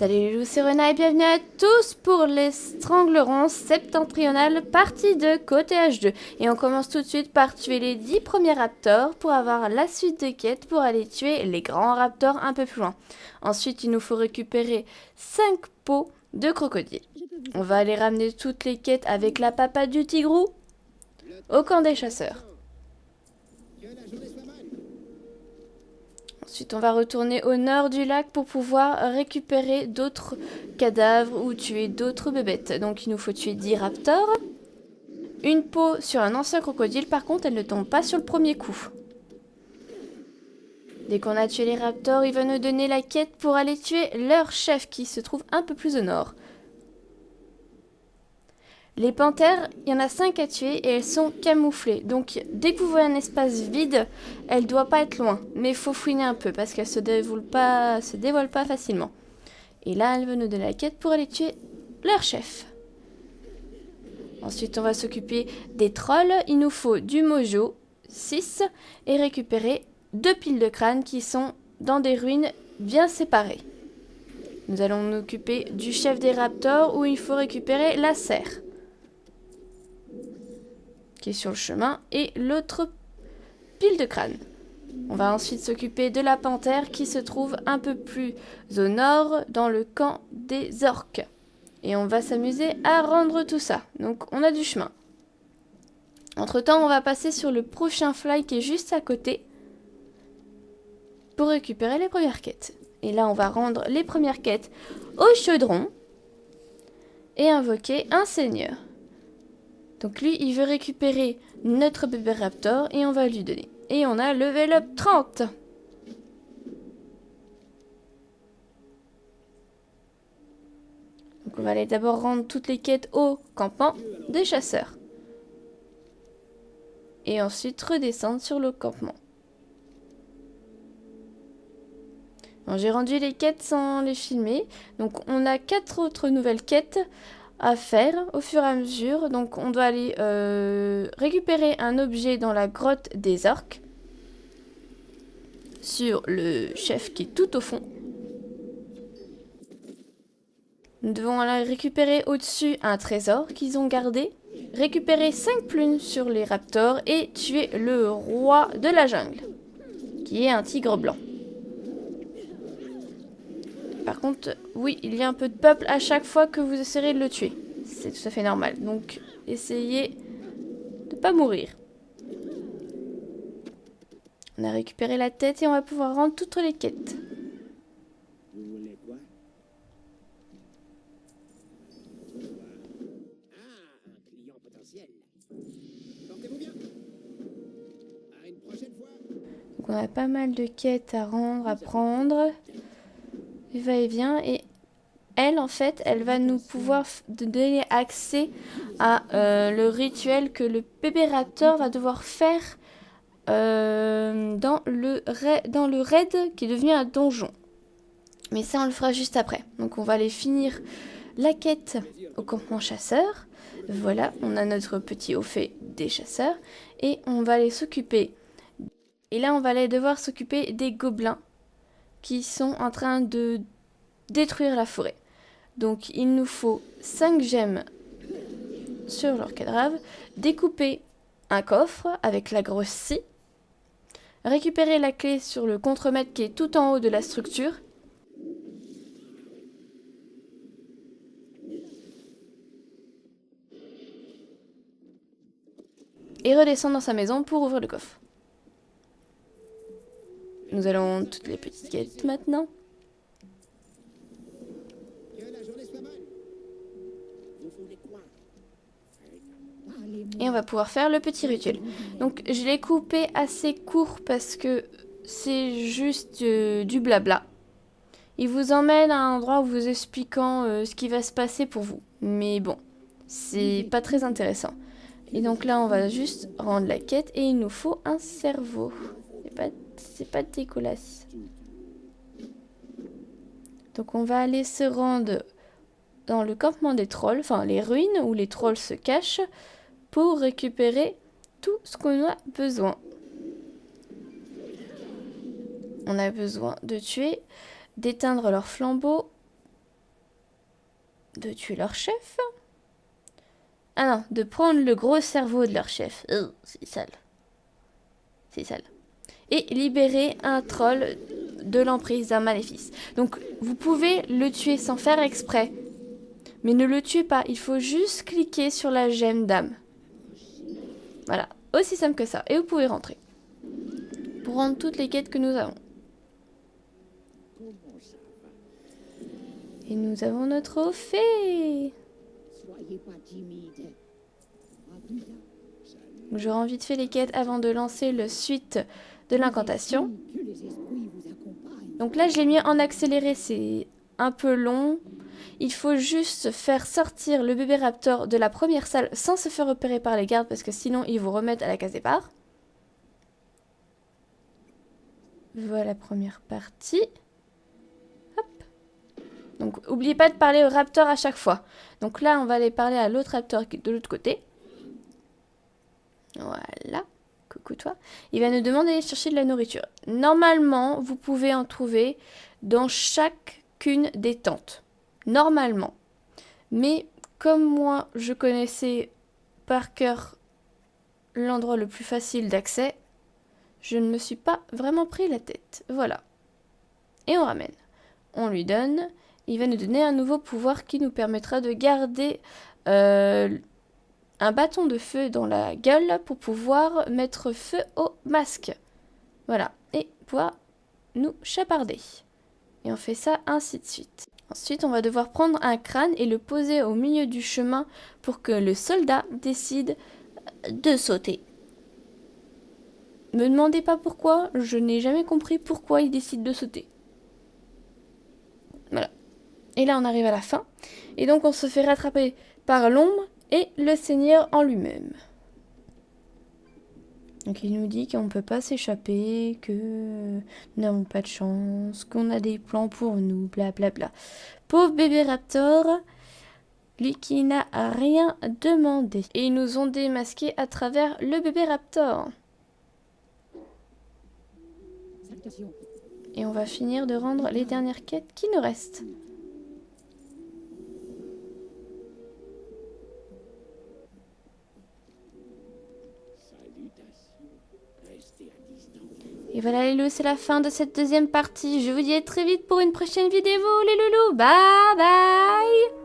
Salut les loups, c'est Rena et bienvenue à tous pour les Stranglerons septentrionales partie 2 côté H2. Et on commence tout de suite par tuer les 10 premiers raptors pour avoir la suite de quêtes pour aller tuer les grands raptors un peu plus loin. Ensuite, il nous faut récupérer 5 peaux de crocodile. On va aller ramener toutes les quêtes avec la papa du tigrou au camp des chasseurs. Ensuite, on va retourner au nord du lac pour pouvoir récupérer d'autres cadavres ou tuer d'autres bébêtes. Donc, il nous faut tuer 10 raptors. Une peau sur un ancien crocodile, par contre, elle ne tombe pas sur le premier coup. Dès qu'on a tué les raptors, il va nous donner la quête pour aller tuer leur chef qui se trouve un peu plus au nord. Les panthères, il y en a 5 à tuer et elles sont camouflées. Donc dès que vous voyez un espace vide, elle ne doit pas être loin. Mais il faut fouiner un peu parce qu'elle ne se dévoile pas facilement. Et là, elle veut nous donner la quête pour aller tuer leur chef. Ensuite, on va s'occuper des trolls. Il nous faut du mojo, 6, et récupérer 2 piles de crânes qui sont dans des ruines bien séparées. Nous allons nous occuper du chef des raptors où il faut récupérer la serre qui est sur le chemin, et l'autre pile de crâne. On va ensuite s'occuper de la panthère qui se trouve un peu plus au nord, dans le camp des orques. Et on va s'amuser à rendre tout ça. Donc on a du chemin. Entre temps, on va passer sur le prochain fly qui est juste à côté pour récupérer les premières quêtes. Et là, on va rendre les premières quêtes au chaudron et invoquer un seigneur. Donc lui, il veut récupérer notre bébé raptor et on va lui donner. Et on a level up 30. Donc on va aller d'abord rendre toutes les quêtes au campement des chasseurs. Et ensuite redescendre sur le campement. J'ai rendu les quêtes sans les filmer. Donc on a 4 autres nouvelles quêtes à faire au fur et à mesure. Donc on doit aller récupérer un objet dans la grotte des orques sur le chef qui est tout au fond. Nous devons aller récupérer au-dessus un trésor qu'ils ont gardé, récupérer 5 plumes sur les raptors et tuer le roi de la jungle qui est un tigre blanc. Par contre, oui, il y a un peu de peuple à chaque fois que vous essayerez de le tuer. C'est tout à fait normal. Donc, essayez de ne pas mourir. On a récupéré la tête et on va pouvoir rendre toutes les quêtes. Vous voulez quoi? Un client potentiel. Portez-vous bien. À une prochaine fois. Donc, on a pas mal de quêtes à rendre, à prendre. Il va et vient et elle, en fait, elle va nous pouvoir donner accès à le rituel que le bébé raptor va devoir faire dans le raid qui est devenu un donjon. Mais ça, on le fera juste après. Donc, on va aller finir la quête au campement chasseur. Voilà, on a notre petit haut fait des chasseurs. Et on va aller s'occuper. Et là, on va aller devoir s'occuper des gobelins qui sont en train de détruire la forêt. Donc il nous faut 5 gemmes sur leur cadavre, découper un coffre avec la grosse scie, récupérer la clé sur le contremaître qui est tout en haut de la structure, et redescendre dans sa maison pour ouvrir le coffre. Nous allons toutes les petites quêtes maintenant. Que la journée soit bonne. Vous voulez quoi? Et on va pouvoir faire le petit rituel. Donc je l'ai coupé assez court parce que c'est juste du blabla. Il vous emmène à un endroit où vous expliquant ce qui va se passer pour vous. Mais bon, c'est pas très intéressant. Et donc là, on va juste rendre la quête et il nous faut un cerveau. C'est pas dégueulasse. Donc on va aller se rendre dans le campement des trolls, enfin les ruines où les trolls se cachent, pour récupérer tout ce qu'on a besoin. On a besoin de tuer, d'éteindre leurs flambeaux, de tuer leur chef. Ah non, de prendre le gros cerveau de leur chef. C'est sale. C'est sale. Et libérer un troll de l'emprise d'un maléfice. Donc, vous pouvez le tuer sans faire exprès. Mais ne le tuez pas. Il faut juste cliquer sur la gemme d'âme. Voilà. Aussi simple que ça. Et vous pouvez rentrer. Pour rendre toutes les quêtes que nous avons. Et nous avons notre trophée. Soyez pas timide. J'aurais envie de faire les quêtes avant de lancer le suite de l'incantation. Que les esprits vous accompagnent. Donc là, je l'ai mis en accéléré, c'est un peu long. Il faut juste faire sortir le bébé raptor de la première salle sans se faire repérer par les gardes parce que sinon ils vous remettent à la case départ. Voilà la première partie. Hop. Donc n'oubliez pas de parler au raptor à chaque fois. Donc là, on va aller parler à l'autre raptor qui est de l'autre côté. Voilà. Coucou toi. Il va nous demander d'aller chercher de la nourriture. Normalement, vous pouvez en trouver dans chacune des tentes. Normalement. Mais comme moi, je connaissais par cœur l'endroit le plus facile d'accès, je ne me suis pas vraiment pris la tête. Voilà. Et on ramène. On lui donne. Il va nous donner un nouveau pouvoir qui nous permettra de garder un bâton de feu dans la gueule pour pouvoir mettre feu au masque. Voilà. Et pouvoir nous chaparder. Et on fait ça ainsi de suite. Ensuite, on va devoir prendre un crâne et le poser au milieu du chemin pour que le soldat décide de sauter. Me demandez pas pourquoi, je n'ai jamais compris pourquoi il décide de sauter. Voilà. Et là, on arrive à la fin. Et donc, on se fait rattraper par l'ombre et le Seigneur en lui-même. Donc il nous dit qu'on ne peut pas s'échapper, que nous n'avons pas de chance, qu'on a des plans pour nous, blablabla. Pauvre bébé raptor, lui qui n'a rien demandé. Et ils nous ont démasqué à travers le bébé raptor. Salutations. Et on va finir de rendre les dernières quêtes qui nous restent. Et voilà les loulous, c'est la fin de cette deuxième partie. Je vous dis à très vite pour une prochaine vidéo les loulous. Bye bye.